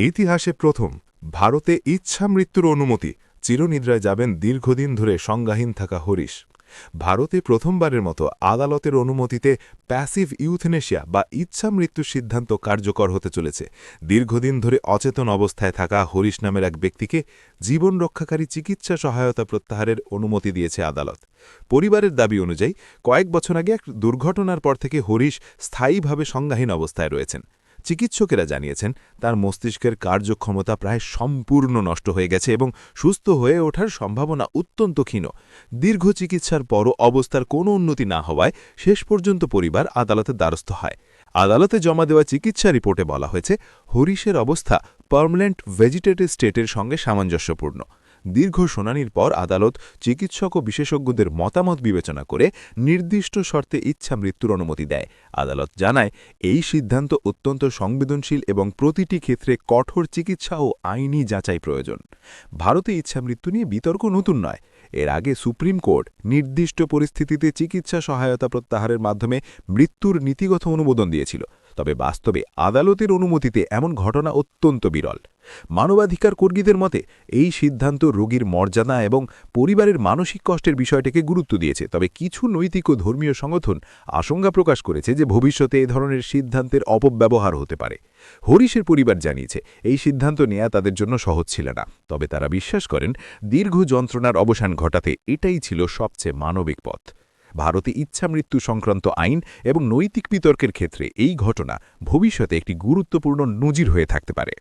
ইতিহাসে প্রথম ভারতে ইচ্ছা মৃত্যুর অনুমতি, চিরনিদ্রায় যাবেন দীর্ঘদিন ধরে সংজ্ঞাহীন থাকা হরিশ। ভারতে প্রথমবারের মতো আদালতের অনুমতিতে প্যাসিভ ইউথনেশিয়া বা ইচ্ছা মৃত্যুর সিদ্ধান্ত কার্যকর হতে চলেছে। দীর্ঘদিন ধরে অচেতন অবস্থায় থাকা হরিশ নামের এক ব্যক্তিকে জীবন রক্ষাকারী চিকিৎসা সহায়তা প্রত্যাহারের অনুমতি দিয়েছে আদালত। পরিবারের দাবি অনুযায়ী কয়েক বছর আগে এক দুর্ঘটনার পর থেকে হরিশ স্থায়ীভাবে সংজ্ঞাহীন অবস্থায় রয়েছেন। চিকিৎসকেরা জানিয়েছেন তার মস্তিষ্কের কার্যক্ষমতা প্রায় সম্পূর্ণ নষ্ট হয়ে গেছে এবং সুস্থ হয়ে ওঠার সম্ভাবনা অত্যন্ত ক্ষীণ। দীর্ঘ চিকিৎসার পরও অবস্থার কোনো উন্নতি না হওয়ায় শেষ পর্যন্ত পরিবার আদালতের দ্বারস্থ হয়। আদালতে জমা দেওয়া চিকিৎসা রিপোর্টে বলা হয়েছে হরিশের অবস্থা পার্মানেন্ট ভেজিটেটিভ স্টেটের সঙ্গে সামঞ্জস্যপূর্ণ। দীর্ঘ শুনানির পর আদালত চিকিৎসক ও বিশেষজ্ঞদের মতামত বিবেচনা করে নির্দিষ্ট শর্তে ইচ্ছা মৃত্যুর অনুমতি দেয়। আদালত জানায় এই সিদ্ধান্ত অত্যন্ত সংবেদনশীল এবং প্রতিটি ক্ষেত্রে কঠোর চিকিৎসা ও আইনি যাচাই প্রয়োজন। ভারতে ইচ্ছা মৃত্যু নিয়ে বিতর্ক নতুন নয়। এর আগে সুপ্রিম কোর্ট নির্দিষ্ট পরিস্থিতিতে চিকিৎসা সহায়তা প্রত্যাহারের মাধ্যমে মৃত্যুর নীতিগত অনুমোদন দিয়েছিল। তবে বাস্তবে আদালতের অনুমতিতে এমন ঘটনা অত্যন্ত বিরল। মানবাধিকার কর্মীদের মতে এই সিদ্ধান্ত রোগীর মর্যাদা এবং পরিবারের মানসিক কষ্টের বিষয়টিকে গুরুত্ব দিয়েছে। তবে কিছু নৈতিক ও ধর্মীয় সংগঠন আশঙ্কা প্রকাশ করেছে যে ভবিষ্যতে এ ধরনের সিদ্ধান্তের অপব্যবহার হতে পারে। হরিশের পরিবার জানিয়েছে এই সিদ্ধান্ত নেওয়া তাদের জন্য সহজ ছিল না, তবে তারা বিশ্বাস করেন দীর্ঘ যন্ত্রণার অবসান ঘটাতে এটাই ছিল সবচেয়ে মানবিক পথ। ভারতে ইচ্ছা মৃত্যু সংক্রান্ত আইন এবং নৈতিক বিতর্কের ক্ষেত্রে এই ঘটনা ভবিষ্যতে একটি গুরুত্বপূর্ণ নজির হয়ে থাকতে পারে।